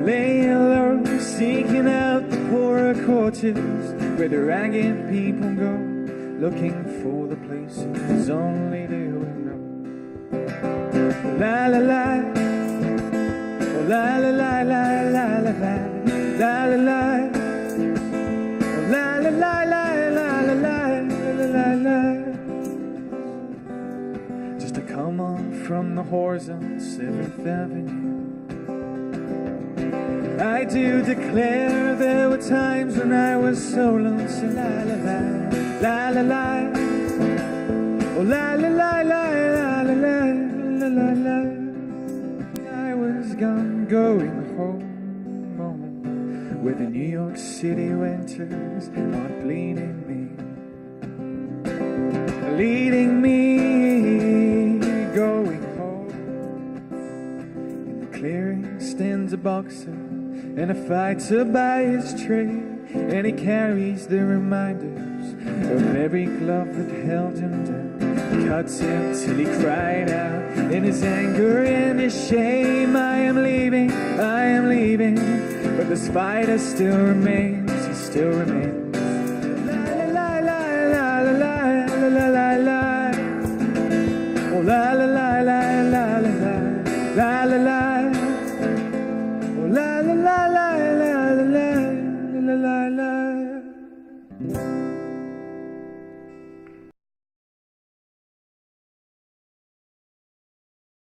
laying low, seeking out the poorer quarters where the ragged people go, looking for the places only they will know. La la la, oh la la la la la la la, la la la, oh la la la la la la la la la. Just to come on from the whores on 7th Avenue. I do declare there were times when I was so lonesome. La la la, la la la, oh la la la la la la la la la. I was gone, going home, where the New York City winters are bleeding me, going home. In the clearing stands a boxer and a fighter by his trade, and he carries the reminders of every glove that held him down. Cuts him till he cried out in his anger and his shame. I am leaving, but this fighter still remains, he still remains. La la la la la la la la la, oh la la la la la la la la la, oh la la la la la la la la la.